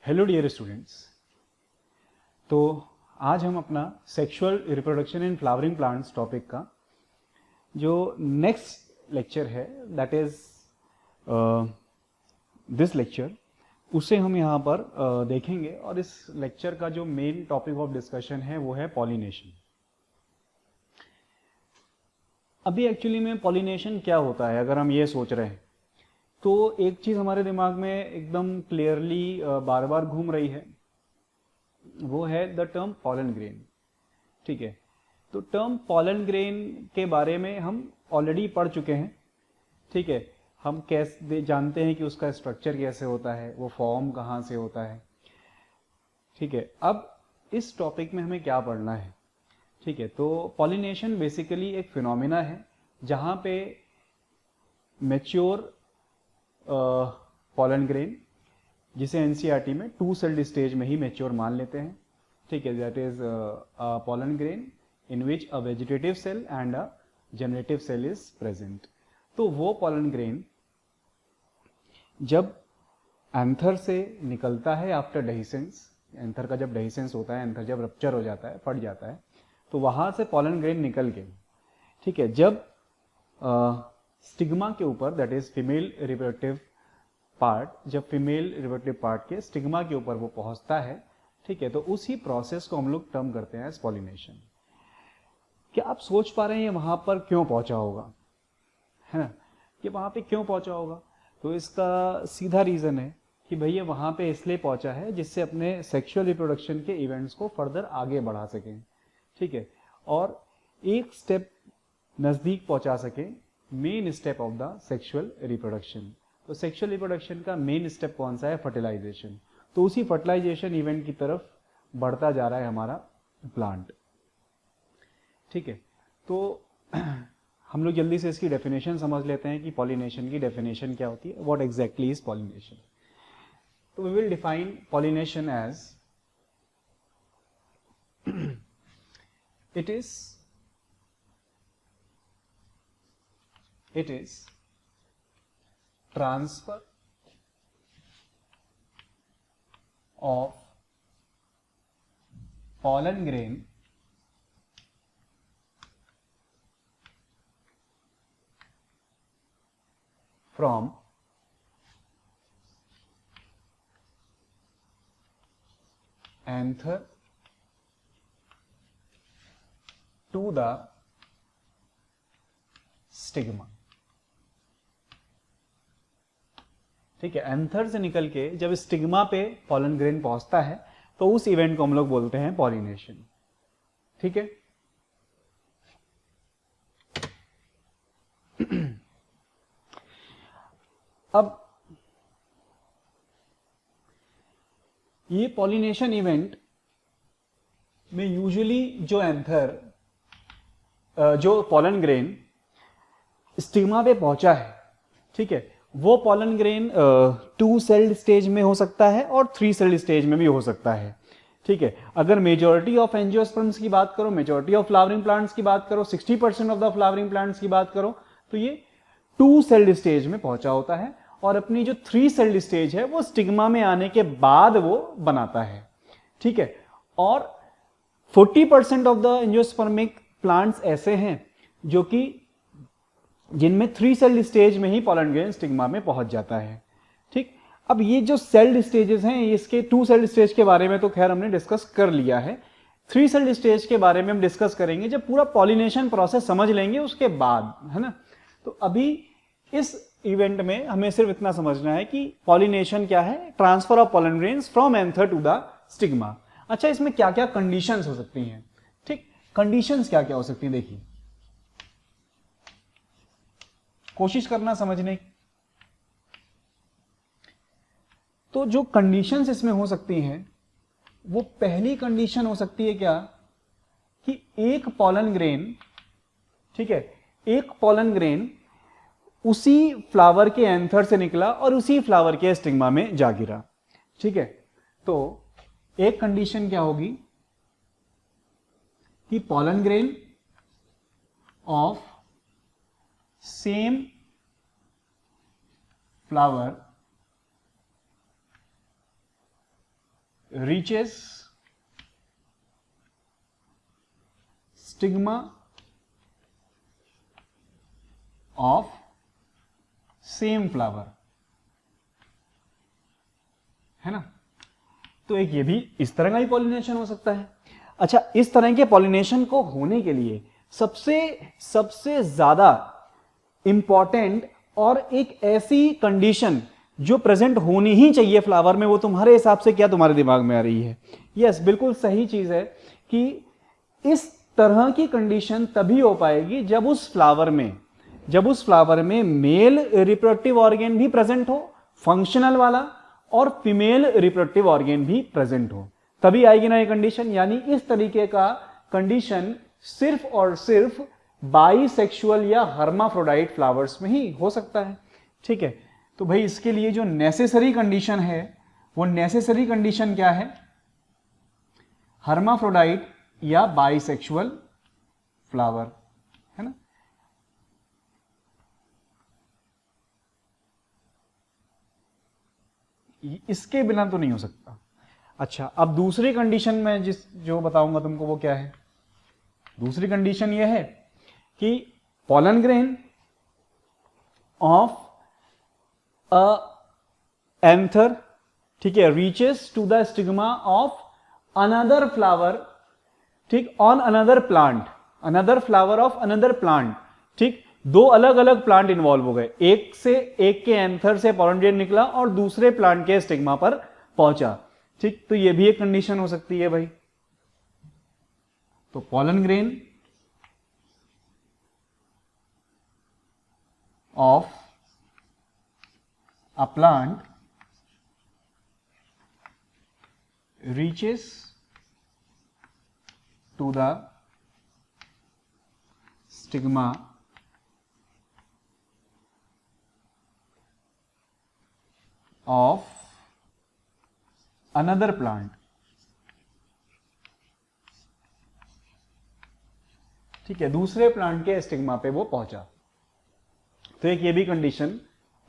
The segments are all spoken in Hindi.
Hello dear students. तो आज हम अपना sexual reproduction in flowering plants topic का जो नेक्स्ट लेक्चर है दैट इज दिस लेक्चर, उसे हम यहाँ पर देखेंगे। और इस लेक्चर का जो मेन टॉपिक ऑफ डिस्कशन है वो है पॉलिनेशन। अभी एक्चुअली में पॉलिनेशन क्या होता है अगर हम ये सोच रहे हैं तो एक चीज़ हमारे दिमाग में एकदम क्लियरली बार बार घूम रही है, वो है द टर्म पॉलन ग्रेन। ठीक है, तो टर्म पॉलन ग्रेन के बारे में हम ऑलरेडी पढ़ चुके हैं। ठीक है, हम कैसे जानते हैं कि उसका स्ट्रक्चर कैसे होता है, वो फॉर्म कहाँ से होता है। ठीक है, अब इस टॉपिक में हमें क्या पढ़ना है। ठीक है, तो पॉलिनेशन बेसिकली एक फिनोमिना है जहाँ पे मैच्योर पॉलन ग्रेन, जिसे एनसीईआरटी में 2 सेल्ड स्टेज में ही मैच्योर मान लेते हैं। ठीक है, that is pollen grain in which a vegetative cell and a generative cell is present. तो वो पॉलन ग्रेन जब एंथर से निकलता है आफ्टर डेहिसेंस, एंथर का जब डेहिसेंस होता है, एंथर जब रप्चर हो जाता है, फट जाता है, तो वहां से पॉलन ग्रेन निकल के, ठीक है, जब स्टिग्मा के ऊपर, that is female reproductive part, जब फीमेल रिप्रोडक्टिव पार्ट के स्टिग्मा के ऊपर वो पहुंचता है, ठीक है, तो उसी प्रोसेस को हम लोग टर्म करते हैं एज पॉलिनेशन। क्या आप सोच पा रहे हैं ये वहां पर क्यों पहुंचा होगा, है ना, कि वहां पे क्यों पहुंचा होगा? तो इसका सीधा रीजन है कि भैया वहां पे इसलिए पहुंचा है जिससे अपने सेक्सुअल रिप्रोडक्शन के इवेंट्स को फर्दर आगे बढ़ा सकें। ठीक है, और एक स्टेप नजदीक पहुंचा सके main step of the sexual reproduction. तो सेक्सुअल रिप्रोडक्शन का मेन स्टेप कौन सा है? फर्टिलाइजेशन। तो उसी फर्टिलाइजेशन इवेंट की तरफ बढ़ता जा रहा है हमारा प्लांट। ठीक है, तो हम लोग जल्दी से इसकी डेफिनेशन समझ लेते हैं कि पॉलिनेशन की डेफिनेशन क्या होती है, व्हाट एग्जैक्टली इज पॉलिनेशन। तो we will define pollination as it is transfer of pollen grain from anther to the stigma. ठीक है, एंथर से निकल के जब स्टिग्मा पे पॉलन ग्रेन पहुंचता है तो उस इवेंट को हम लोग बोलते हैं पॉलिनेशन। ठीक है, अब ये पॉलिनेशन इवेंट में यूजुअली जो एंथर, जो पॉलन ग्रेन स्टिग्मा पे पहुंचा है, ठीक है, वो पॉलन ग्रेन 2 सेल्ड स्टेज में हो सकता है और 3 सेल्ड स्टेज में भी हो सकता है। ठीक है, अगर मेजॉरिटी ऑफ एंजियोस्पर्म्स की बात करो, मेजॉरिटी ऑफ फ्लावरिंग प्लांट्स की बात करो, 60% ऑफ द फ्लावरिंग प्लांट्स की बात करो, तो ये 2 सेल्ड स्टेज में पहुंचा होता है और अपनी जो 3 सेल्ड स्टेज है वो स्टिग्मा में आने के बाद वो बनाता है। ठीक है, और 40% ऑफ द एंजियोस्पर्मिक प्लांट्स ऐसे हैं जो कि जिनमें 3 सेल्ड स्टेज में ही पॉलन ग्रेन स्टिग्मा में पहुंच जाता है। ठीक, अब ये जो सेल्ड स्टेजेस हैं, इसके 2 सेल्ड स्टेज के बारे में तो खैर हमने डिस्कस कर लिया है। 3 सेल्ड स्टेज के बारे में हम डिस्कस करेंगे जब पूरा पॉलिनेशन प्रोसेस समझ लेंगे उसके बाद, है ना। तो अभी इस इवेंट में हमें सिर्फ इतना समझना है कि पॉलिनेशन क्या है, transfer of pollen grains from anther to the stigma. अच्छा, इसमें क्या क्या कंडीशंस हो सकती हैं? ठीक, कंडीशंस क्या क्या हो सकती हैं, देखिए, कोशिश करना समझने। तो जो कंडीशंस इसमें हो सकती हैं, वो पहली कंडीशन हो सकती है क्या, कि एक पॉलन ग्रेन, ठीक है, एक पॉलन ग्रेन उसी फ्लावर के एंथर से निकला और उसी फ्लावर के स्टिग्मा में जा गिरा। ठीक है, तो एक कंडीशन क्या होगी कि pollen grain of same flower reaches stigma of same flower, है ना। तो एक ये भी इस तरह का ही पॉलिनेशन हो सकता है। अच्छा, इस तरह के पॉलिनेशन को होने के लिए सबसे ज्यादा इंपॉर्टेंट और एक ऐसी कंडीशन जो प्रेजेंट होनी ही चाहिए फ्लावर में, वो तुम्हारे हिसाब से क्या तुम्हारे दिमाग में आ रही है? यस, बिल्कुल सही चीज है कि इस तरह की कंडीशन तभी हो पाएगी जब उस फ्लावर में मेल रिप्रोडक्टिव ऑर्गेन भी प्रेजेंट हो, फंक्शनल वाला, और फीमेल रिप्रोडक्टिव ऑर्गेन भी प्रेजेंट हो, तभी आएगी ना ये कंडीशन। यानी इस तरीके का कंडीशन सिर्फ और सिर्फ बाइसेक्सुअल या हर्माफ्रोडाइट फ्लावर्स में ही हो सकता है। ठीक है, तो भाई इसके लिए जो नेसेसरी कंडीशन है, वो नेसेसरी कंडीशन क्या है? हर्माफ्रोडाइट या बाइसेक्सुअल फ्लावर, है ना। इसके बिना तो नहीं हो सकता। अच्छा, अब दूसरी कंडीशन में जो बताऊंगा तुमको वो क्या है? दूसरी कंडीशन ये है कि पॉलन ग्रेन ऑफ एंथर, ठीक है, reaches to the stigma of another flower, ठीक, on another plant, another flower of another plant. ठीक, दो अलग अलग प्लांट इन्वॉल्व हो गए, एक के एंथर से पॉलन ग्रेन निकला और दूसरे प्लांट के स्टिग्मा पर पहुंचा। ठीक, तो ये भी एक कंडीशन हो सकती है भाई। तो pollen grain of a plant reaches to the stigma of another plant। ठीक है, दूसरे प्लांट के स्टिग्मा पे वो पहुंचा। तो एक ये भी कंडीशन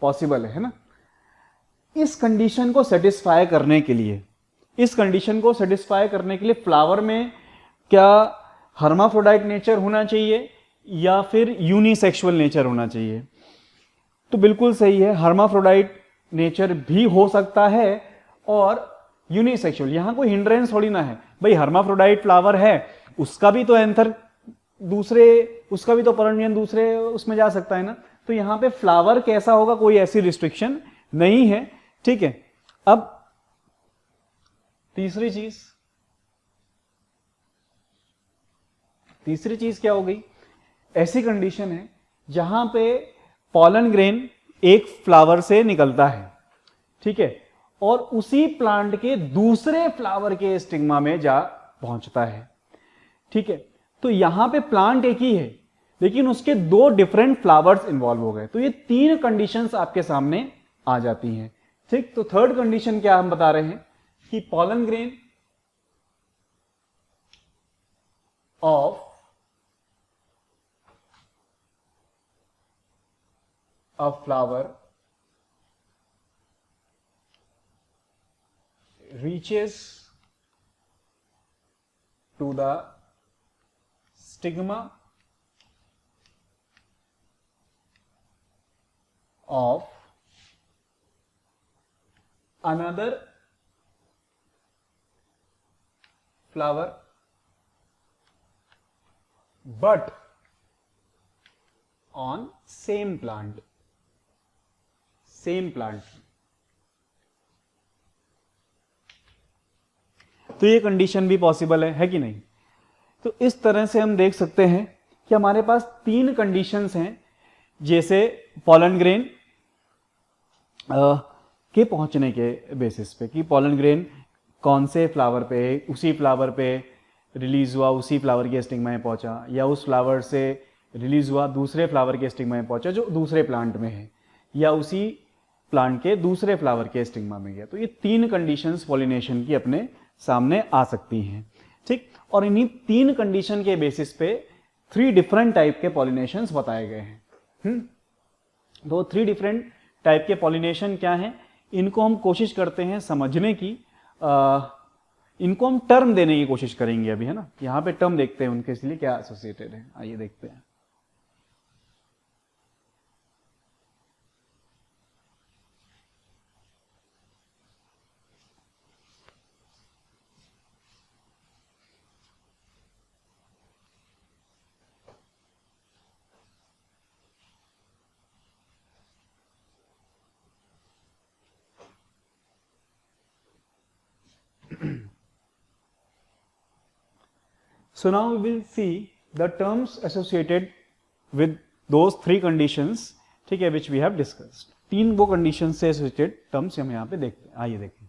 पॉसिबल है ना। इस कंडीशन को सेटिस्फाई करने के लिए फ्लावर में क्या हर्माफ्रोडाइट नेचर होना चाहिए या फिर यूनिसेक्सुअल नेचर होना चाहिए? तो बिल्कुल सही है, हर्माफ्रोडाइट नेचर भी हो सकता है और यूनिसेक्सुअल। यहां कोई हिंड्रेंस थोड़ी ना है भाई, हर्माफ्रोडाइट फ्लावर है, उसका भी तो एंथर दूसरे, उसका भी तो पॉलन दूसरे उसमें जा सकता है ना। तो यहां पे फ्लावर कैसा होगा, कोई ऐसी रिस्ट्रिक्शन नहीं है। ठीक है, अब तीसरी चीज क्या हो गई? ऐसी कंडीशन है जहां पे पॉलन ग्रेन एक फ्लावर से निकलता है, ठीक है, और उसी प्लांट के दूसरे फ्लावर के स्टिग्मा में जा पहुंचता है। ठीक है, तो यहां पे प्लांट एक ही है लेकिन उसके दो डिफरेंट फ्लावर्स इन्वॉल्व हो गए। तो ये तीन कंडीशंस आपके सामने आ जाती हैं। ठीक, तो थर्ड कंडीशन क्या हम बता रहे हैं कि pollen grain of a flower reaches to the stigma of another flower but on same plant। तो ये कंडीशन भी पॉसिबल है कि नहीं? तो इस तरह से हम देख सकते हैं कि हमारे पास तीन कंडीशंस हैं, जैसे पॉलन ग्रेन के पहुंचने के बेसिस पे कि पॉलन ग्रेन कौन से फ्लावर पे, उसी फ्लावर पे रिलीज हुआ, उसी फ्लावर के स्टिग्मा में पहुंचा, या उस फ्लावर से रिलीज हुआ दूसरे फ्लावर के स्टिग्मा में पहुंचा जो दूसरे प्लांट में है, या उसी प्लांट के दूसरे फ्लावर के स्टिग्मा में गया। तो ये तीन कंडीशंस पॉलिनेशन की अपने सामने आ सकती हैं। ठीक, और इन्हीं तीन कंडीशन के बेसिस पे 3 डिफरेंट टाइप के पॉलिनेशंस बताए गए हैं। तो 3 डिफरेंट टाइप के पॉलिनेशन क्या हैं, इनको हम कोशिश करते हैं समझने की इनको हम टर्म देने की कोशिश करेंगे अभी, है ना। यहां पे टर्म देखते हैं उनके, इसलिए क्या एसोसिएटेड है, आइए देखते हैं। So now we will see the terms associated with those three conditions, ठीक है, which we have discussed। तीन वो conditions से associated terms हम यहाँ पे देखते हैं, आइए देखें।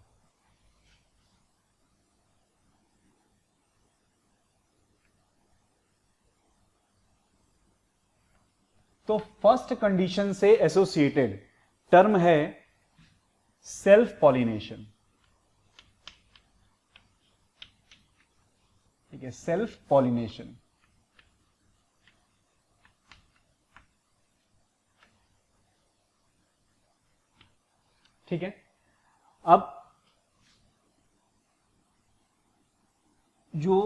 तो फर्स्ट कंडीशन से एसोसिएटेड टर्म है सेल्फ पॉलिनेशन, ठीक है, सेल्फ पॉलिनेशन। ठीक है, अब जो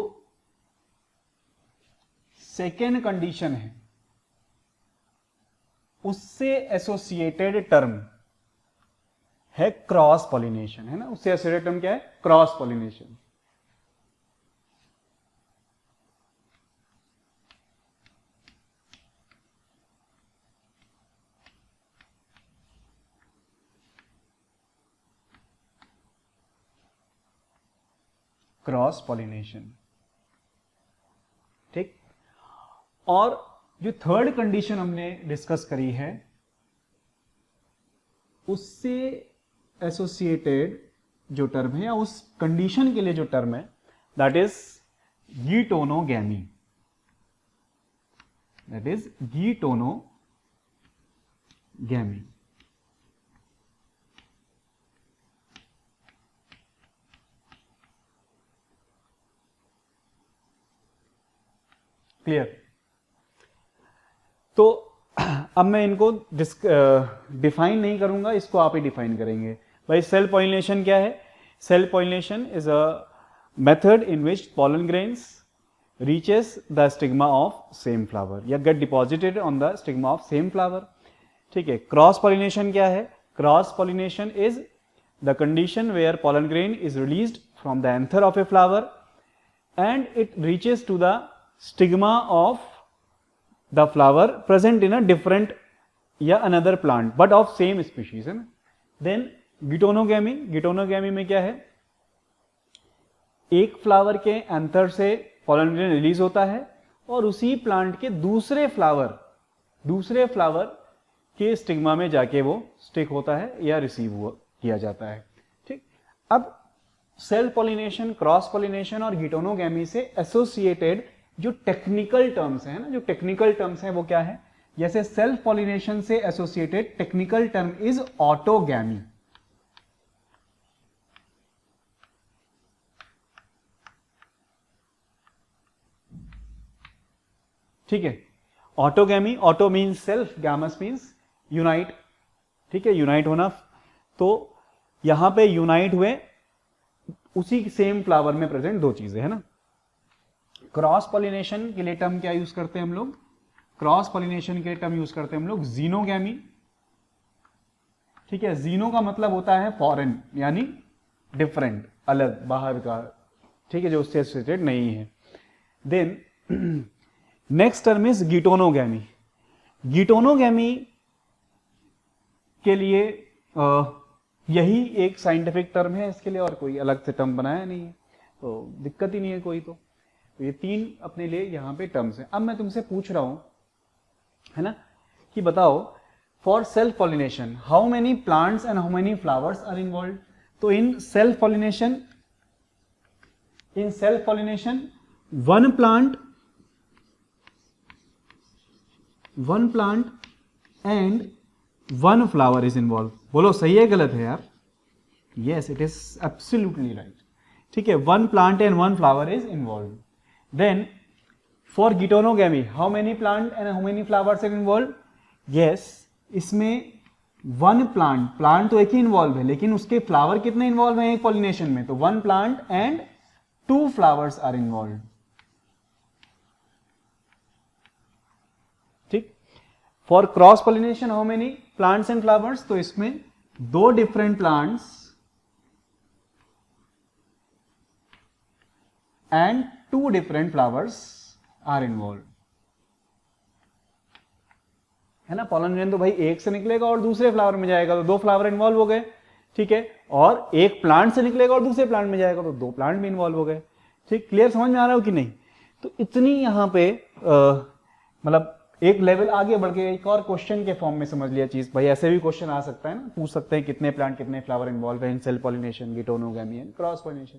सेकेंड कंडीशन है उससे एसोसिएटेड टर्म है क्रॉस पॉलिनेशन, है ना। उससे एसोसिएटेड टर्म क्या है, क्रॉस पॉलिनेशन। क्रॉस पॉलिनेशन, ठीक। और जो थर्ड कंडीशन हमने डिस्कस करी है उससे एसोसिएटेड जो टर्म है या उस कंडीशन के लिए जो टर्म है that is geitonogamy, that is geitonogamy. Clear. तो अब मैं इनको डिफाइन नहीं करूंगा, इसको आप ही डिफाइन करेंगे। भाई सेल्फ पॉलिनेशन क्या है? Self pollination is a method in which pollen grains reaches the stigma of same flower या get deposited on the stigma of same flower, ठीक है। क्रॉस पॉलिनेशन क्या है? Cross pollination is the condition where pollen grain is released from the anther of a flower and it reaches to the stigma of the flower present in a different या another plant but of same species, है ना। then geitonogamy में क्या है, एक फ्लावर के एंथर से pollen grain रिलीज होता है और उसी प्लांट के दूसरे फ्लावर के स्टिग्मा में जाके वो स्टिक होता है या रिसीव किया जाता है, ठीक। अब सेल्फ पॉलिनेशन, क्रॉस पॉलिनेशन और गीटोनोगैमी से एसोसिएटेड जो टेक्निकल टर्म्स हैं ना, जो टेक्निकल टर्म्स हैं वो क्या है? जैसे सेल्फ पॉलिनेशन से associated technical term is autogamy, ठीक है। Autogamy, auto means self, gamos means unite, ठीक है, यूनाइट होना। तो यहां पे यूनाइट हुए उसी सेम फ्लावर में प्रेजेंट दो चीजें, है ना। क्रॉस पॉलिनेशन के लिए टर्म क्या यूज करते हैं हम लोग? क्रॉस पॉलिनेशन के लिए टर्म यूज करते हैं हम लोग जीनोगैमी, ठीक है। जीनो का मतलब होता है फॉरेन, यानी डिफरेंट, अलग, बाहर का, ठीक है, जो उससे एसोसिएटेड नहीं है। Then next term is geitonogamy. Geitonogamy के लिए यही एक साइंटिफिक टर्म है, इसके लिए और कोई अलग से टर्म बनाया नहीं है, तो दिक्कत ही नहीं है कोई। तो ये तीन अपने लिए यहां पे टर्म्स हैं। अब मैं तुमसे पूछ रहा हूं, है ना, कि बताओ for self pollination how many plants and how many flowers are involve. तो in self pollination one plant and one flower is involve. बोलो सही है गलत है यार? Yes, it is absolutely right, ठीक है। One plant and one flower is involve. Then for geitonogamy how many plant and how many flowers are involved? Yes, इसमें वन प्लांट तो एक ही इन्वॉल्व है, लेकिन उसके फ्लावर कितने इन्वॉल्व हैं एक पॉलिनेशन में? तो one plant and 2 flowers are involved. ठीक, for cross pollination how many plants and flowers, तो इसमें 2 different plants and 2 different flowers are involve, है ना। पॉलन ग्रेन तो भाई एक से निकलेगा और दूसरे फ्लावर में जाएगा, तो 2 फ्लावर इन्वॉल्व हो गए, ठीक है। और एक प्लांट से निकलेगा और दूसरे प्लांट में जाएगा, तो 2 प्लांट भी इन्वॉल्व हो गए। ठीक, क्लियर, समझ में आ रहा हो कि नहीं। तो इतनी यहाँ पे मतलब एक लेवल आगे बढ़ के एक और क्वेश्चन के फॉर्म में समझ लिया चीज। भाई ऐसे भी क्वेश्चन आ सकता है ना, पूछ सकते हैं कितने प्लांट कितने फ्लावर इन्वॉल्व है in self pollination, geitonogamy and cross pollination,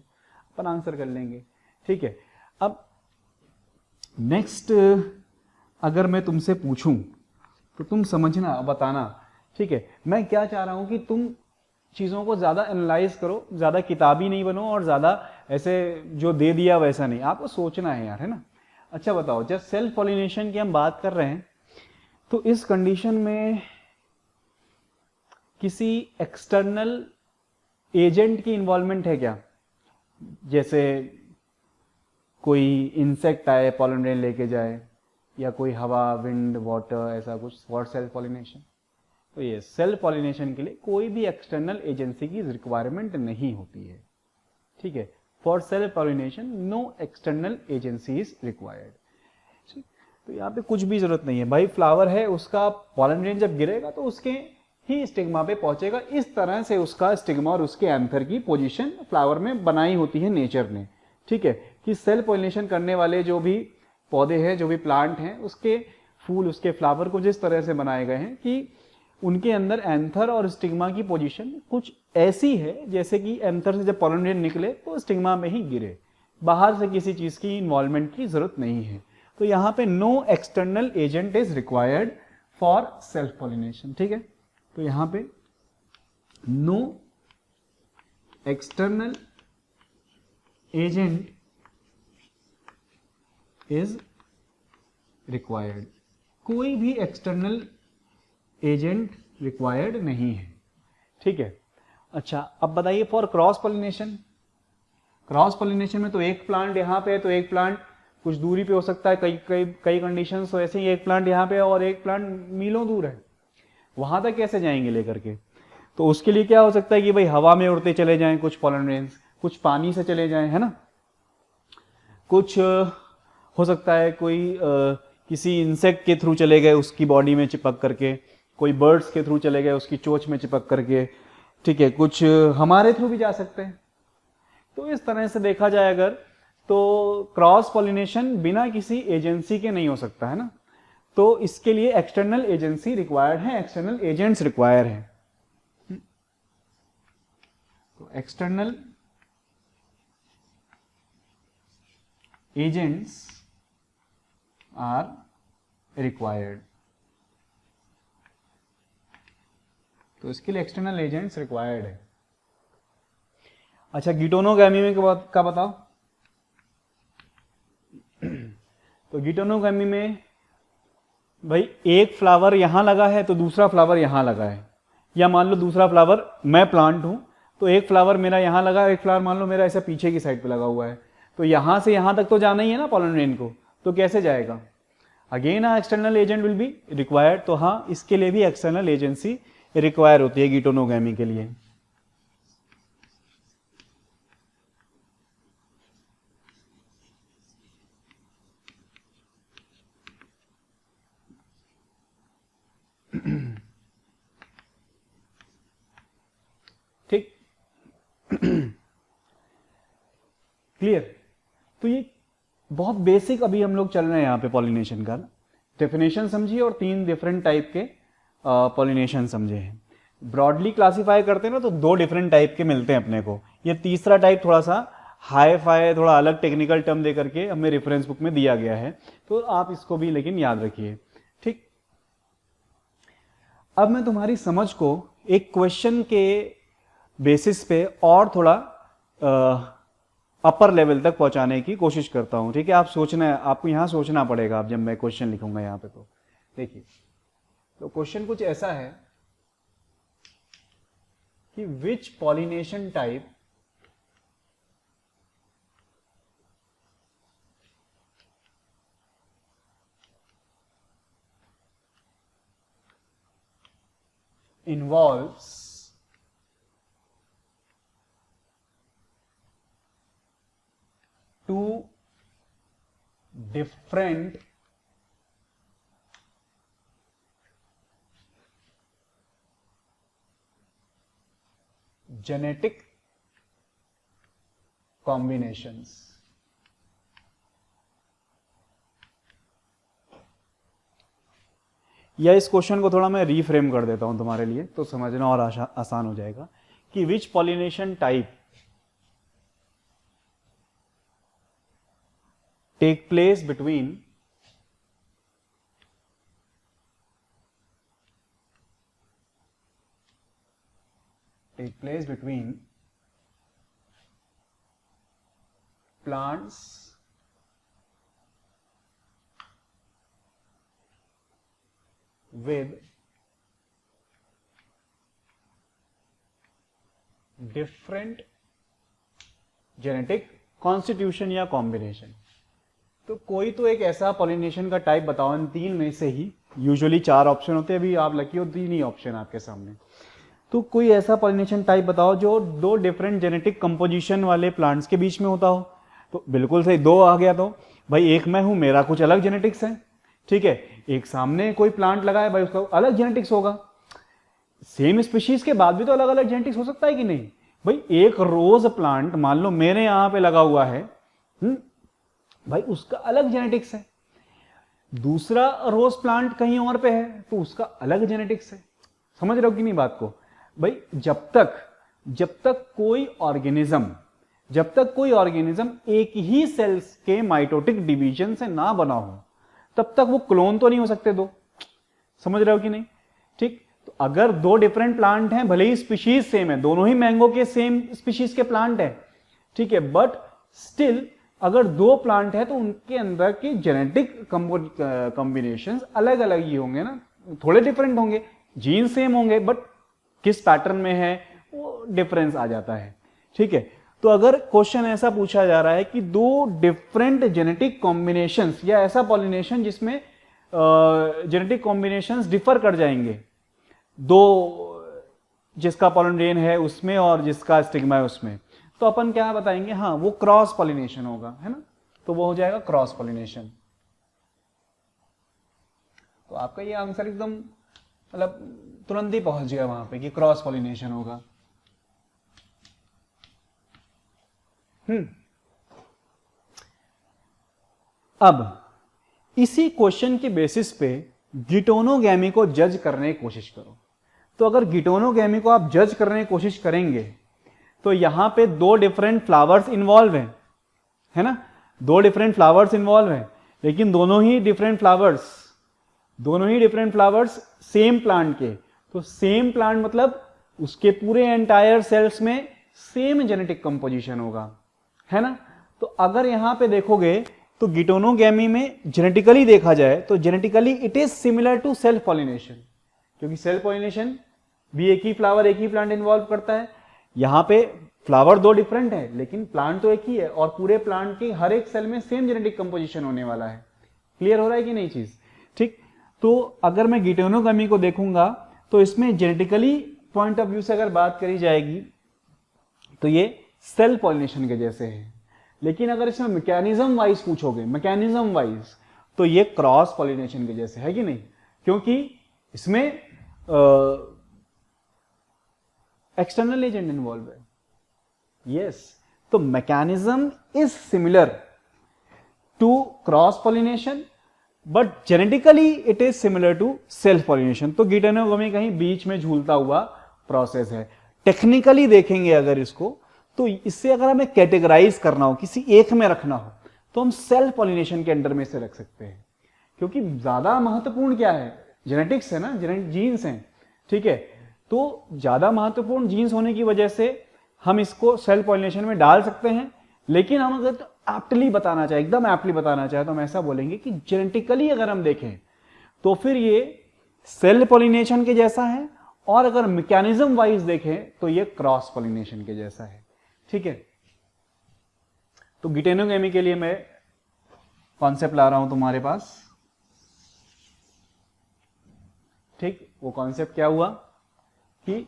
अपन आंसर कर लेंगे, ठीक है। अब नेक्स्ट अगर मैं तुमसे पूछूं तो तुम समझना, बताना, ठीक है। मैं क्या चाह रहा हूं कि तुम चीज़ों को ज़्यादा एनालाइज करो, ज़्यादा किताबी नहीं बनो और ज़्यादा ऐसे जो दे दिया वैसा नहीं, आपको सोचना है यार, है ना। अच्छा बताओ, जब सेल्फ पॉलिनेशन की हम बात कर रहे हैं तो इस कंडीशन में किसी एक्सटर्नल एजेंट की इन्वॉल्वमेंट है क्या? जैसे कोई इंसेक्ट आए पॉलन ग्रेन लेके जाए, या कोई हवा, विंड, वाटर, ऐसा कुछ फॉर सेल्फ पॉलिनेशन। तो ये सेल्फ पॉलिनेशन के लिए कोई भी एक्सटर्नल एजेंसी की रिक्वायरमेंट नहीं होती है, ठीक है। For self pollination no external agency is required. तो यहाँ पे कुछ भी जरूरत नहीं है भाई, फ्लावर है उसका पॉलन ग्रेन जब गिरेगा तो उसके ही स्टिग्मा पे पहुंचेगा। इस तरह से उसका स्टिग्मा और उसके एंथर की पोजीशन फ्लावर में बनाई होती है नेचर ने, ठीक है। कि सेल्फ पॉलिनेशन करने वाले जो भी पौधे हैं, जो भी प्लांट हैं, उसके फूल, उसके फ्लावर को जिस तरह से बनाए गए हैं कि उनके अंदर एंथर और स्टिग्मा की पोजीशन कुछ ऐसी है जैसे कि एंथर से जब पॉलन ग्रेन निकले तो स्टिग्मा में ही गिरे, बाहर से किसी चीज की इन्वॉल्वमेंट की जरूरत नहीं है। तो यहाँ पे no external agent is required for self pollination, ठीक है। तो यहाँ पे no external agent is required, कोई भी एक्सटर्नल एजेंट रिक्वायर्ड नहीं है, ठीक है। अच्छा, अब बताइए for cross pollination. Cross pollination में तो एक प्लांट यहाँ पे है तो एक प्लांट कुछ दूरी पे हो सकता है, कई कंडीशंस तो ऐसे ही, एक प्लांट यहाँ पे है और एक प्लांट मीलों दूर है, वहां तक कैसे जाएंगे लेकर के? तो उसके लिए क्या हो सकता है कि भाई हवा में उड़ते चले जाएं कुछ पॉलन ग्रेन्स, कुछ पानी से चले जाएं, है ना। कुछ हो सकता है कोई किसी इंसेक्ट के थ्रू चले गए उसकी बॉडी में चिपक करके, कोई बर्ड्स के थ्रू चले गए उसकी चोंच में चिपक करके, ठीक है। कुछ हमारे थ्रू भी जा सकते हैं। तो इस तरह से देखा जाए अगर, तो क्रॉस पॉलिनेशन बिना किसी एजेंसी के नहीं हो सकता, है ना। तो इसके लिए एक्सटर्नल एजेंसी रिक्वायर्ड है, एक्सटर्नल एजेंट्स रिक्वायर है। तो एक्सटर्नल एजेंट्स आर रिक्वायर्ड, तो इसके लिए एक्सटर्नल एजेंट्स रिक्वायर्ड है। अच्छा, गिटोनोगैमी में क्या बताओ? तो गिटोनोगैमी में भाई एक फ्लावर यहां लगा है तो दूसरा फ्लावर यहां लगा है, या मान लो दूसरा फ्लावर, मैं प्लांट हूं तो एक फ्लावर मेरा यहां लगा है, एक फ्लावर मान लो मेरा ऐसा पीछे की साइड पे लगा हुआ है, तो यहां से यहां तक तो जाना ही है ना पॉलन ग्रेन को, तो कैसे जाएगा? Again external agent will be required. तो हाँ, इसके लिए भी एक्सटर्नल एजेंसी रिक्वायर होती है गिटोनोगैमी के लिए। ठीक, क्लियर। तो ये बहुत बेसिक अभी हम लोग चल रहे हैं यहाँ पे पॉलिनेशन का, डेफिनेशन समझिए और 3 डिफरेंट टाइप के पॉलिनेशन समझे हैं। ब्रॉडली क्लासिफाई करते हैं ना तो 2 डिफरेंट टाइप के मिलते हैं अपने को। ये तीसरा टाइप थोड़ा सा हाई फाई, थोड़ा अलग टेक्निकल टर्म दे करके हमें रेफरेंस बुक में दिया गया है, तो आप इसको भी लेकिन याद रखिए, ठीक। अब मैं तुम्हारी समझ को एक क्वेश्चन के बेसिस पे और थोड़ा अपर लेवल तक पहुंचाने की कोशिश करता हूं, ठीक है। आप सोचना है, आपको यहां सोचना पड़ेगा अब जब मैं क्वेश्चन लिखूंगा यहां पे। तो देखिए, तो क्वेश्चन कुछ ऐसा है कि which pollination type involves two different genetic combinations. या इस क्वेश्चन को थोड़ा मैं रीफ्रेम कर देता हूं तुम्हारे लिए तो समझना और आसान हो जाएगा कि which pollination type take place between plants with different genetic constitution या combination. तो कोई तो एक ऐसा पॉलिनेशन का टाइप बताओ इन तीन में से ही. यूजुअली 4 ऑप्शन होते हैं, अभी आप लकी हो 3 ही ऑप्शन आपके सामने. तो कोई ऐसा पॉलिनेशन टाइप बताओ जो 2 डिफरेंट जेनेटिक कंपोजिशन वाले प्लांट्स के बीच में होता हो. तो बिल्कुल सही, 2 आ गया. तो भाई एक मैं हूं, मेरा कुछ अलग जेनेटिक्स है, ठीक है. एक सामने कोई प्लांट लगा है, भाई उसका अलग जेनेटिक्स होगा. सेम स्पीशीज के बाद भी तो अलग अलग जेनेटिक्स हो सकता है कि नहीं. भाई एक रोज प्लांट मान लो मेरे यहां पे लगा हुआ है, भाई उसका अलग जेनेटिक्स है. दूसरा रोज प्लांट कहीं और पे है तो उसका अलग जेनेटिक्स है. समझ रहे हो कि नहीं बात को. भाई जब तक कोई ऑर्गेनिज्म एक ही सेल्स के माइटोटिक डिवीजन से ना बना हो तब तक वो क्लोन तो नहीं हो सकते 2. समझ रहे हो कि नहीं. ठीक. तो अगर 2 डिफरेंट प्लांट हैं, भले ही स्पीशीज सेम है, दोनों ही मैंगो के सेम स्पीशीज के प्लांट है, ठीक है, बट स्टिल अगर 2 प्लांट है तो उनके अंदर के जेनेटिक कॉम्बिनेशंस अलग अलग ही होंगे ना, थोड़े डिफरेंट होंगे. जीन सेम होंगे बट किस पैटर्न में है वो डिफरेंस आ जाता है. ठीक है. तो अगर क्वेश्चन ऐसा पूछा जा रहा है कि 2 डिफरेंट जेनेटिक कॉम्बिनेशंस या ऐसा पॉलिनेशन जिसमें जेनेटिक कॉम्बिनेशंस डिफर कर जाएंगे, 2 जिसका पॉलन ग्रेन है उसमें और जिसका स्टिग्मा है उसमें, तो अपन क्या बताएंगे, हाँ वो क्रॉस पॉलिनेशन होगा, है ना. तो वो हो जाएगा क्रॉस पॉलिनेशन. तो आपका ये आंसर एकदम मतलब तुरंत ही पहुंच गया वहां पे कि क्रॉस पॉलिनेशन होगा. अब इसी क्वेश्चन के बेसिस पे गिटोनोगैमी को जज करने की कोशिश करो. तो अगर गिटोनोगैमी को आप जज करने की कोशिश करेंगे तो यहां पे 2 डिफरेंट फ्लावर्स इन्वॉल्व हैं, है ना. 2 डिफरेंट फ्लावर्स इन्वॉल्व हैं, लेकिन दोनों ही डिफरेंट फ्लावर्स सेम प्लांट के. तो सेम प्लांट मतलब उसके पूरे एंटायर सेल्स में सेम जेनेटिक कंपोजिशन होगा, है ना. तो अगर यहां पे देखोगे तो गिटोनोगैमी में जेनेटिकली देखा जाए तो genetically it is similar to self pollination, क्योंकि सेल्फ पॉलिनेशन भी एक ही फ्लावर एक ही प्लांट इन्वॉल्व करता है. यहां पे फ्लावर 2 डिफरेंट है लेकिन प्लांट तो एक ही है और पूरे प्लांट के हर एक सेल में सेम जेनेटिक कंपोजिशन होने वाला है. क्लियर हो रहा है कि नहीं चीज. ठीक. तो अगर मैं गिटोनोगैमी को देखूंगा तो इसमें जेनेटिकली पॉइंट ऑफ व्यू से अगर बात करी जाएगी तो ये सेल्फ पॉलिनेशन के जैसे है. लेकिन अगर इसमें मैकेनिज्म वाइज पूछोगे, तो ये क्रॉस पॉलिनेशन के जैसे है कि नहीं, क्योंकि इसमें एक्सटर्नल एजेंट इन्वॉल्व है. यस. तो mechanism is similar to cross pollination but genetically it is similar to self pollination. तो गिटोनोगैमी कहीं बीच में झूलता हुआ प्रोसेस है. टेक्निकली देखेंगे अगर इसको तो इससे अगर हमें कैटेगराइज करना हो, किसी एक में रखना हो, तो हम सेल्फ पॉलिनेशन के अंडर में से रख सकते हैं, क्योंकि ज्यादा महत्वपूर्ण क्या है, जेनेटिक्स है ना, जीन्स हैं. ठीक है. तो ज्यादा महत्वपूर्ण जीन्स होने की वजह से हम इसको सेल्फ पॉलिनेशन में डाल सकते हैं. लेकिन हम अगर एप्टली बताना चाहे, एकदम एप्टली बताना चाहे, तो हम ऐसा बोलेंगे कि जेनेटिकली अगर हम देखें तो फिर ये सेल्फ पॉलिनेशन के जैसा है, और अगर मैकेनिज्म वाइज देखें तो ये क्रॉस पॉलिनेशन के जैसा है. ठीक है. तो गिटोनोगैमी के लिए मैं कॉन्सेप्ट ला रहा हूं तुम्हारे पास. ठीक. वो कॉन्सेप्ट क्या हुआ कि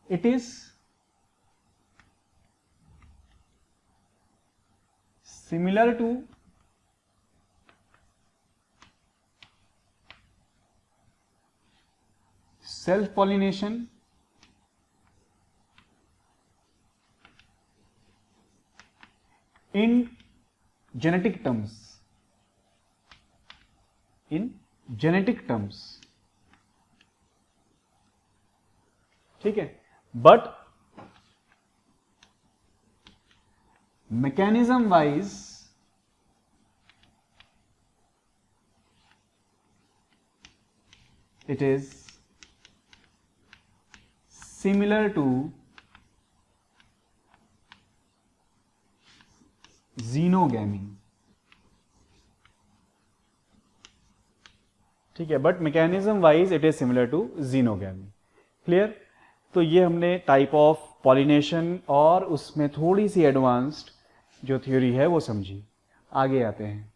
it is similar to self pollination in genetic terms, ठीक है, but mechanism wise it is similar to xenogamy, ठीक है, but mechanism wise it is similar to xenogamy. Clear? तो ये हमने टाइप ऑफ पॉलिनेशन और उसमें थोड़ी सी एडवांस्ड जो थ्योरी है वो समझी। आगे आते हैं।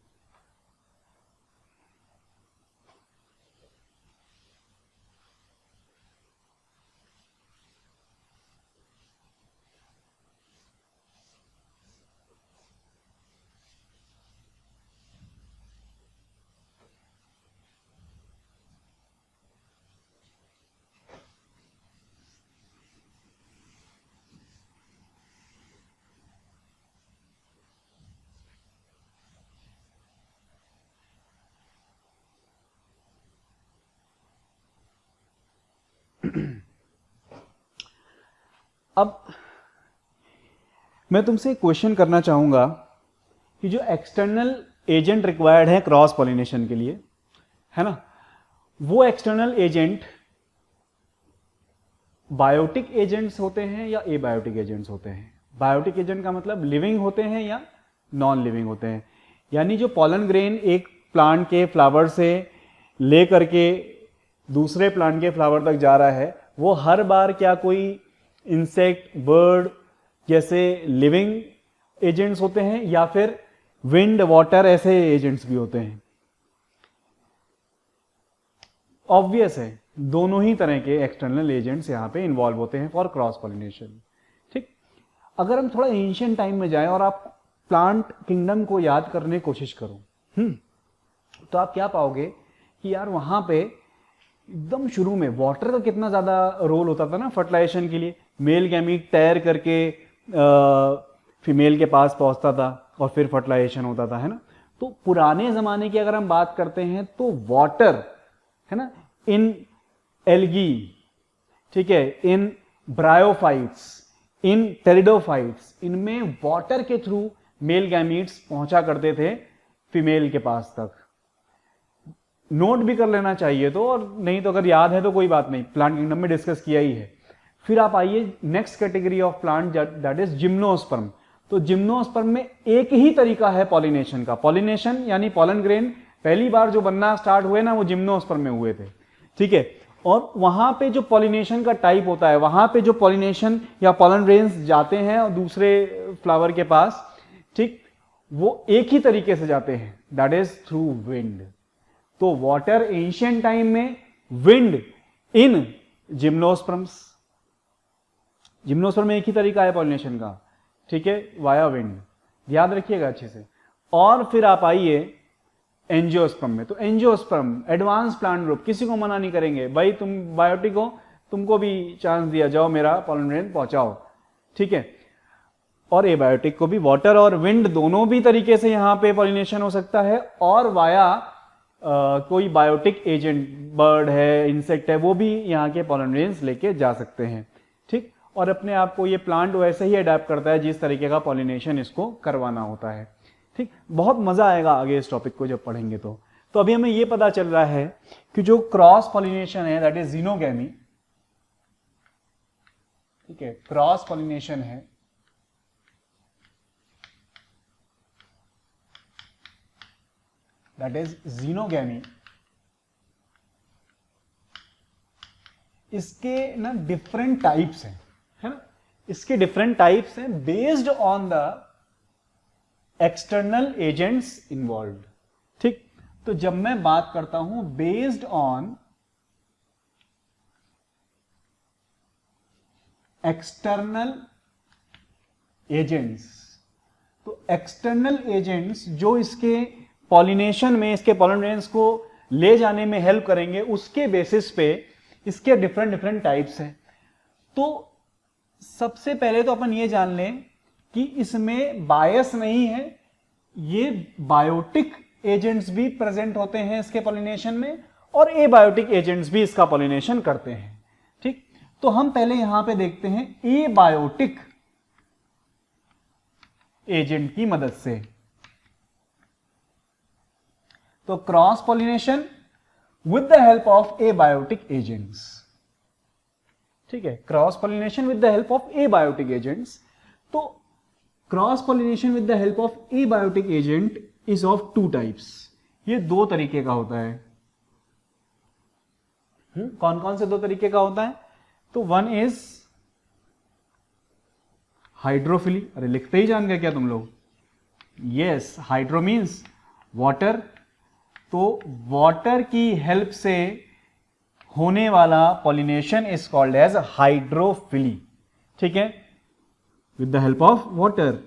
अब मैं तुमसे एक क्वेश्चन करना चाहूंगा कि जो एक्सटर्नल एजेंट रिक्वायर्ड है क्रॉस पॉलिनेशन के लिए, है ना, वो एक्सटर्नल एजेंट बायोटिक एजेंट्स होते हैं या एबायोटिक एजेंट्स होते हैं? बायोटिक एजेंट का मतलब लिविंग होते हैं या नॉन लिविंग होते हैं? यानी जो पॉलन ग्रेन एक प्लांट के फ्लावर से ले करके दूसरे प्लांट के फ्लावर तक जा रहा है, वो हर बार क्या कोई इंसेक्ट, बर्ड जैसे लिविंग एजेंट्स होते हैं या फिर विंड, वाटर ऐसे एजेंट्स भी होते हैं? ऑब्वियस है, दोनों ही तरह के एक्सटर्नल एजेंट्स यहां पे इन्वॉल्व होते हैं फॉर क्रॉस पॉलिनेशन। ठीक, अगर हम थोड़ा एंशिएंट टाइम में जाएं और आप प्लांट किंगडम को याद करने की कोशिश करो, तो आप क्या पाओगे कि यार वहां पे एकदम शुरू में वाटर का कितना ज्यादा रोल होता था ना फर्टिलाइजेशन के लिए। मेल गैमीट तैर करके फीमेल के पास पहुंचता था और फिर फर्टिलाइजेशन होता था, है ना। तो पुराने जमाने की अगर हम बात करते हैं तो वाटर, है ना, इन एल्गी, ठीक है, इन ब्रायोफाइट्स, इन टेरिडोफाइट्स, इनमें वाटर के थ्रू मेल गैमीट्स पहुंचा करते थे फीमेल के पास तक। नोट भी कर लेना चाहिए तो, और नहीं तो अगर याद है तो कोई बात नहीं, प्लांट किंगडम में डिस्कस किया ही है। फिर आप आइए next category of plant, that is gymnosperm. तो जिम्नोस्पर्म में एक ही तरीका है पॉलिनेशन का। पॉलिनेशन यानी पॉलन ग्रेन पहली बार जो बनना स्टार्ट हुए ना, वो जिम्नोस्पर्म में हुए थे, ठीक है। और वहां पे जो पॉलिनेशन का टाइप होता है, वहां पे जो पॉलिनेशन या पॉलन ग्रेन्स जाते हैं और दूसरे फ्लावर के पास, ठीक, वो एक ही तरीके से जाते हैं, दैट इज थ्रू विंड। तो वाटर एंशिएंट टाइम में, विंड इन जिम्नोस्पर्म्स। जिम्नोस्पर्म में एक ही तरीका है पॉलिनेशन का, ठीक है, वाया विंड, याद रखिएगा अच्छे से। और फिर आप आइए एंजियोस्पर्म में। तो एंजियोस्पर्म एडवांस प्लांट ग्रुप, किसी को मना नहीं करेंगे भाई, तुम बायोटिक हो, तुमको भी चांस दिया जाओ, मेरा पॉलन ग्रेन पहुंचाओ, ठीक है। और एबायोटिक को भी वाटर और विंड दोनों भी तरीके से यहां पे पॉलिनेशन हो सकता है, और वाया कोई बायोटिक एजेंट, बर्ड है, इंसेक्ट है, वो भी यहाँ के पॉलन ग्रेन्स लेके जा सकते हैं, ठीक। और अपने आप को ये प्लांट वैसे ही अडेप्ट करता है जिस तरीके का पॉलिनेशन इसको करवाना होता है, ठीक। बहुत मजा आएगा आगे इस टॉपिक को जब पढ़ेंगे तो अभी हमें ये पता चल रहा है कि जो क्रॉस पॉलिनेशन है दैट इज ज़ीनोगैमी, ठीक है, क्रॉस पॉलिनेशन है, दैट इज ज़ीनोगैमी। इसके ना डिफरेंट टाइप्स हैं, है ना, इसके डिफरेंट टाइप्स हैं based on the external agents involved, ठीक। तो जब मैं बात करता हूं बेस्ड ऑन एक्सटर्नल एजेंट्स। तो एक्सटर्नल एजेंट्स जो इसके पॉलिनेशन में, इसके पॉलन ग्रेन्स को ले जाने में हेल्प करेंगे, उसके बेसिस पे इसके डिफरेंट डिफरेंट टाइप्स हैं। तो सबसे पहले तो अपन ये जान लें कि इसमें बायस नहीं है, ये बायोटिक एजेंट्स भी प्रेजेंट होते हैं इसके पॉलिनेशन में, और एबायोटिक एजेंट्स भी इसका पॉलिनेशन करते हैं। ठीक, तो हम पहले यहां पे देखते हैं एबायोटिक एजेंट की मदद से। तो cross pollination with the help of abiotic agents. ठीक है, cross pollination with the help of abiotic agents. तो cross pollination with the help of abiotic agent is of two types. ये दो तरीके का होता है। कौन कौन से दो तरीके का होता है? तो वन इज हाइड्रोफिली। अरे लिखते ही जान गए क्या तुम लोग? Yes, hydro means water. तो वाटर की हेल्प से होने वाला pollination is called as hydrophily. ठीक है, with the help of water.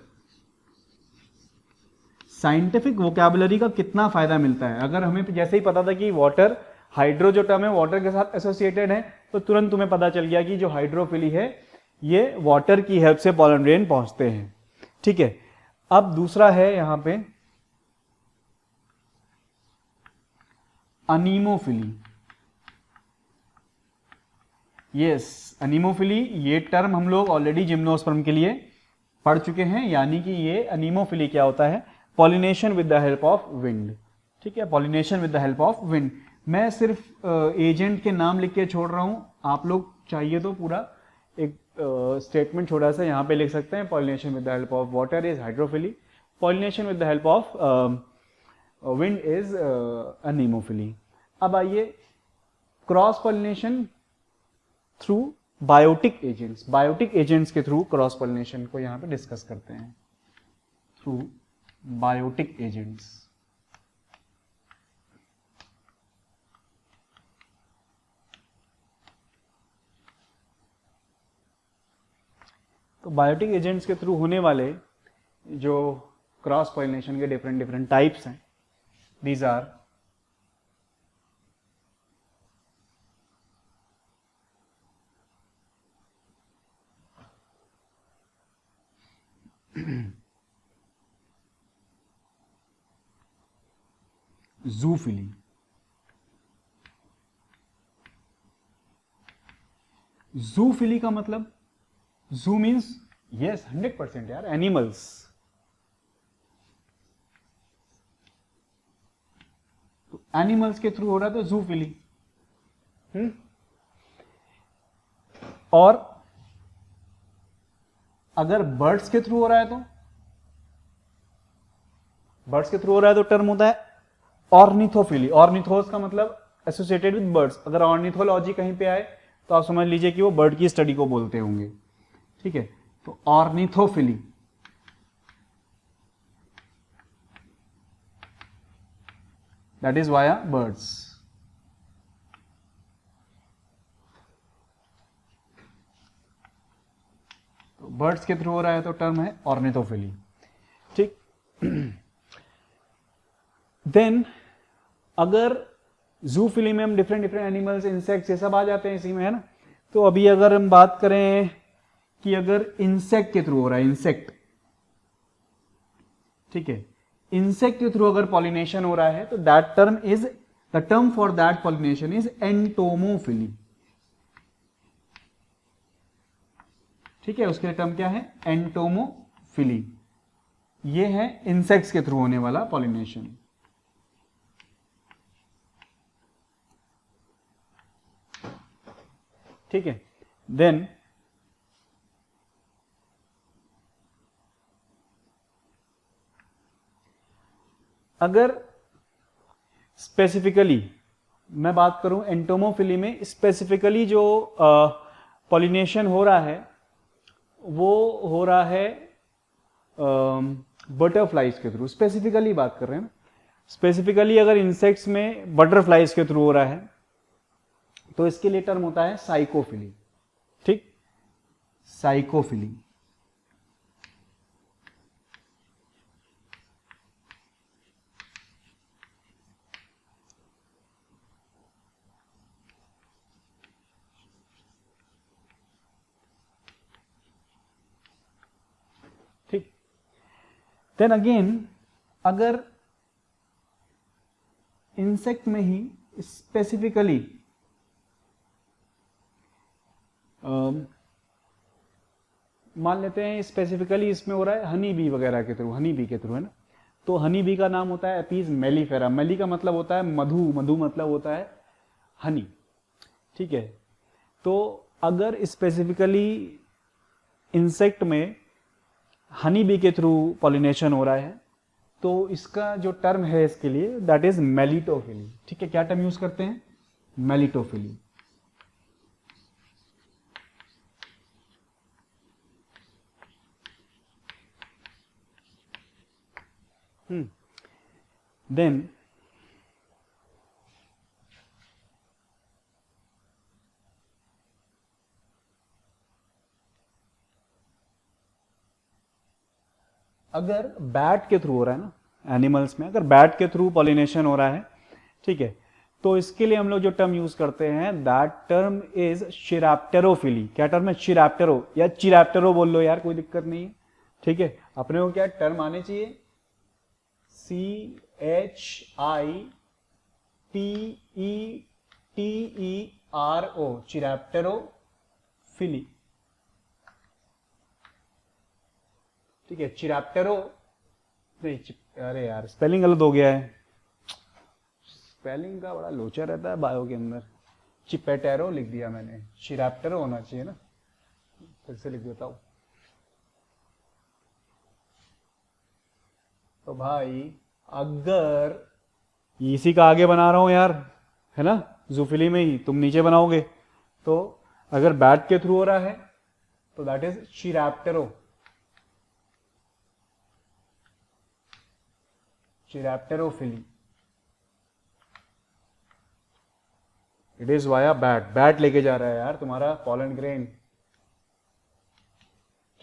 Scientific vocabulary का कितना फायदा मिलता है। अगर हमें जैसे ही पता था कि वाटर, हाइड्रो जो टर्म है वाटर के साथ एसोसिएटेड है, तो तुरंत तुम्हें पता चल गया कि जो हाइड्रोफिली है ये वाटर की हेल्प से पॉलन ग्रेन पहुंचते हैं। ठीक है, अब दूसरा है यहां पे अनीमोफिली। यस, अनीमोफिली, ये टर्म हम लोग ऑलरेडी जिम्नोस्पर्म के लिए पढ़ चुके हैं। यानी कि ये अनीमोफिली क्या होता है? Pollination with the help of wind. ठीक है, pollination with the help of wind. मैं सिर्फ एजेंट के नाम लिख के छोड़ रहा हूं, आप लोग चाहिए तो पूरा एक स्टेटमेंट छोटा सा यहां पे लिख सकते हैं। Pollination with the help of water is hydrophily, pollination with the help of wind is anemophily. अब आइए cross pollination through biotic agents. Biotic agents के थ्रू क्रॉस पॉलिनेशन को यहां पे डिस्कस करते हैं। Through biotic agents. तो बायोटिक एजेंट्स के थ्रू होने वाले जो क्रॉस पॉलिनेशन के डिफरेंट डिफरेंट टाइप्स हैं, दीज आर जूफिली। जूफिली का मतलब, जू मीन्स यस 100% यार, एनिमल्स। तो एनिमल्स के थ्रू हो रहा है तो जूफिली। और अगर बर्ड्स के थ्रू हो रहा है तो, बर्ड्स के थ्रू हो रहा है तो टर्म होता है ऑर्निथोफिली। ऑर्निथोस का मतलब एसोसिएटेड विद बर्ड्स। अगर ऑर्निथोलॉजी कहीं पे आए तो आप समझ लीजिए कि वो बर्ड की स्टडी को बोलते होंगे। ठीक है, तो ornithophily. That is via birds. तो बर्ड्स के थ्रू हो रहा है तो टर्म है ऑर्निथोफिली। ठीक, देन अगर जूफिली में हम डिफरेंट डिफरेंट एनिमल्स, इंसेक्ट्स, ये सब आ जाते हैं इसी में, है ना। तो अभी अगर हम बात करें कि अगर इंसेक्ट के थ्रू हो रहा है, इंसेक्ट, ठीक है, इंसेक्ट के थ्रू अगर पॉलिनेशन हो रहा है तो that term is, the term for that pollination is entomophily. ठीक है, उसके टर्म क्या है? एंटोमोफिली। ये है इंसेक्ट्स के थ्रू होने वाला पॉलिनेशन। ठीक है, देन अगर स्पेसिफिकली मैं बात करूं एंटोमोफिली में, स्पेसिफिकली जो पॉलिनेशन हो रहा है वो हो रहा है बटरफ्लाइज के थ्रू। स्पेसिफिकली बात कर रहे हैं ना, स्पेसिफिकली अगर इंसेक्ट्स में बटरफ्लाइज के थ्रू हो रहा है तो इसके लिए टर्म होता है साइकोफिली। ठीक, साइकोफिली। ठीक, देन अगेन अगर इंसेक्ट में ही स्पेसिफिकली मान लेते हैं स्पेसिफिकली इसमें हो रहा है हनी बी वगैरह के थ्रू, हनी बी के थ्रू, है ना, तो हनी बी का नाम होता है एपीज मेलिफेरा। मेली का मतलब होता है मधु, मधु मतलब होता है हनी, ठीक है। तो अगर स्पेसिफिकली इंसेक्ट में हनी बी के थ्रू पॉलिनेशन हो रहा है तो इसका जो टर्म है इसके लिए दैट इज मेलिटोफिली, ठीक है। क्या टर्म यूज करते हैं? मेलिटोफिली। देन अगर बैट के थ्रू हो रहा है ना, एनिमल्स में अगर बैट के थ्रू पॉलिनेशन हो रहा है, ठीक है, तो इसके लिए हम लोग जो टर्म यूज करते हैं दैट टर्म इज चिरैप्टेरोफिली। क्या टर्म है? चिरैप्टेरो या चिरैप्टेरो बोल लो यार, कोई दिक्कत नहीं है, ठीक है। अपने को क्या टर्म आने चाहिए? CHIPETERO, चिरैप्टेरोफिली, ठीक है। चिरैप्टेरो नहीं, अरे यार स्पेलिंग गलत हो गया है, स्पेलिंग का बड़ा लोचा रहता है बायो के अंदर। चिपेटेरो लिख दिया मैंने, चिरैप्टेरो होना चाहिए ना, फिर से लिख देता हूं। तो भाई अगर इसी का आगे बना रहा हूं यार, है ना, जूफिली में ही तुम नीचे बनाओगे, तो अगर बैट के थ्रू हो रहा है तो that is chiroptero, chiropterophily. It is via bat, bat लेके जा रहा है यार तुम्हारा पॉलन ग्रेन,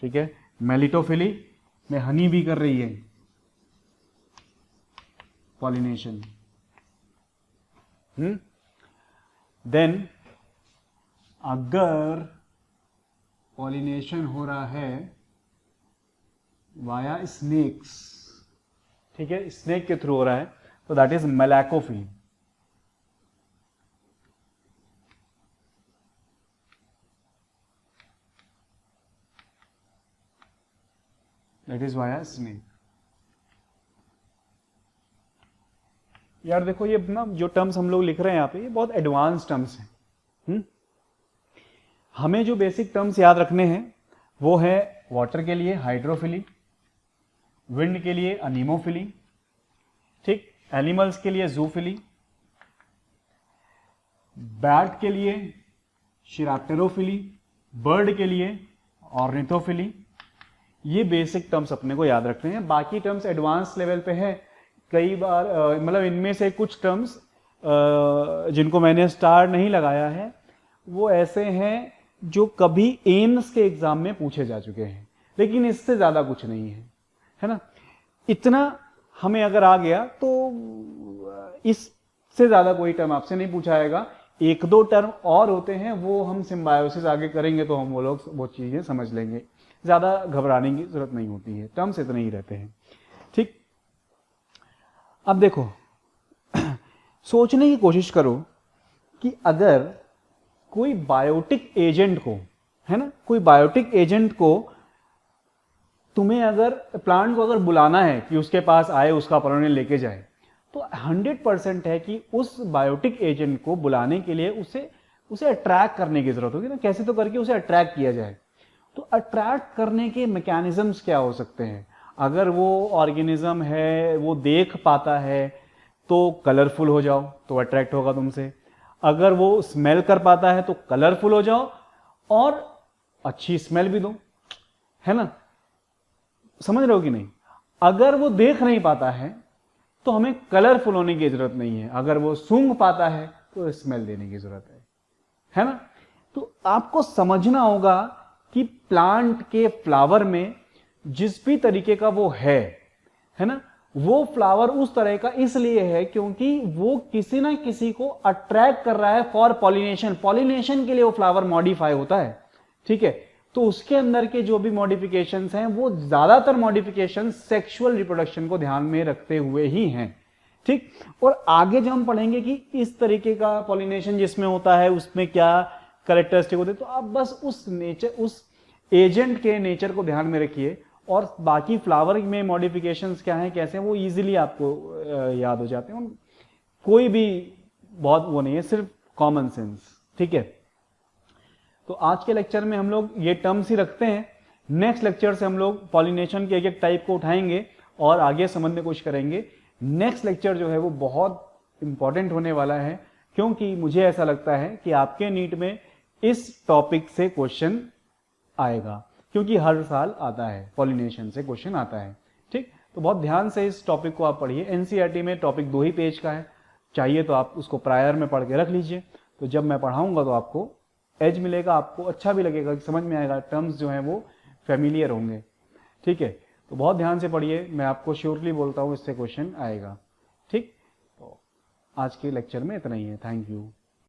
ठीक है। मेलिटोफिली में हनी भी कर रही है पॉलिनेशन। देन अगर पॉलिनेशन हो रहा है वाया स्नेक्स, ठीक है, स्नेक के थ्रू हो रहा है तो that is malacophily. That is via snake. यार देखो ये ना जो टर्म्स हम लोग लिख रहे हैं यहाँ पे ये बहुत एडवांस टर्म्स हैं। हमें जो बेसिक टर्म्स याद रखने हैं वो है वाटर के लिए हाइड्रोफिली, विंड के लिए अनीमोफिली, ठीक, एनिमल्स के लिए जूफिली, बैट के लिए चिरैप्टेरोफिली, बर्ड के लिए ऑर्निथोफिली। ये बेसिक टर्म्स अपने को याद रखने हैं। बाकी टर्म्स एडवांस लेवल पे है। कई बार मतलब इनमें से कुछ टर्म्स जिनको मैंने स्टार नहीं लगाया है वो ऐसे हैं जो कभी एम्स के एग्जाम में पूछे जा चुके हैं, लेकिन इससे ज़्यादा कुछ नहीं है ना। इतना हमें अगर आ गया तो इससे ज़्यादा कोई टर्म आपसे नहीं पूछाएगा। एक दो टर्म और होते हैं वो हम सिम्बायोसिस आगे करेंगे तो हम वो चीज़ें समझ लेंगे। ज़्यादा घबराने की जरूरत नहीं होती है, टर्म्स इतने ही रहते हैं, ठीक। अब देखो सोचने की कोशिश करो कि अगर कोई बायोटिक एजेंट को, है ना, कोई बायोटिक एजेंट को तुम्हें अगर प्लांट को अगर बुलाना है कि उसके पास आए, उसका पॉलन लेके जाए, तो 100% है कि उस बायोटिक एजेंट को बुलाने के लिए उसे अट्रैक्ट करने की जरूरत होगी ना, कैसे तो करके उसे अट्रैक्ट किया जाए। तो अट्रैक्ट करने के मैकेनिज्म्स क्या हो सकते हैं? अगर वो ऑर्गेनिज्म है वो देख पाता है तो कलरफुल हो जाओ तो अट्रैक्ट होगा तुमसे। अगर वो स्मेल कर पाता है तो कलरफुल हो जाओ और अच्छी स्मेल भी दो, है ना, समझ रहे हो कि नहीं। अगर वो देख नहीं पाता है तो हमें कलरफुल होने की जरूरत नहीं है, अगर वो सूंघ पाता है तो स्मेल देने की जरूरत है ना। तो आपको समझना होगा कि प्लांट के फ्लावर में जिस भी तरीके का वो है ना, वो फ्लावर उस तरह का इसलिए है क्योंकि वो किसी ना किसी को अट्रैक्ट कर रहा है फॉर पॉलिनेशन। पॉलिनेशन के लिए वो फ्लावर मॉडिफाई होता है, ठीक है। तो उसके अंदर के जो भी मॉडिफिकेशंस हैं वो ज्यादातर मॉडिफिकेशन सेक्सुअल रिप्रोडक्शन को ध्यान में रखते हुए ही हैं, ठीक। और आगे जब हम पढ़ेंगे कि इस तरीके का पॉलिनेशन जिसमें होता है उसमें क्या कैरेक्टरिस्टिक होते हैं, तो आप बस उस नेचर, उस एजेंट के नेचर को ध्यान में रखिए और बाकी फ्लावर में मॉडिफिकेशंस क्या हैं कैसे हैं वो इजीली आपको याद हो जाते हैं। कोई भी बहुत वो नहीं है, सिर्फ कॉमन सेंस, ठीक है। तो आज के लेक्चर में हम लोग ये टर्म्स ही रखते हैं। नेक्स्ट लेक्चर से हम लोग पॉलिनेशन के एक एक टाइप को उठाएंगे और आगे समझने की कोशिश करेंगे। नेक्स्ट लेक्चर जो है वो बहुत इंपॉर्टेंट होने वाला है क्योंकि मुझे ऐसा लगता है कि आपके नीट में इस टॉपिक से क्वेश्चन आएगा, क्योंकि हर साल आता है, पॉलिनेशन से क्वेश्चन आता है, ठीक। तो बहुत ध्यान से इस टॉपिक को आप पढ़िए। एनसीईआरटी में टॉपिक 2 ही पेज का है, चाहिए तो आप उसको प्रायर में पढ़ के रख लीजिए। तो जब मैं पढ़ाऊंगा तो आपको एज मिलेगा, आपको अच्छा भी लगेगा, समझ में आएगा, टर्म्स जो हैं वो फेमिलियर होंगे, ठीक है। तो बहुत ध्यान से पढ़िए, मैं आपको श्योरली बोलता हूँ इससे क्वेश्चन आएगा, ठीक। तो आज के लेक्चर में इतना ही है। Thank you.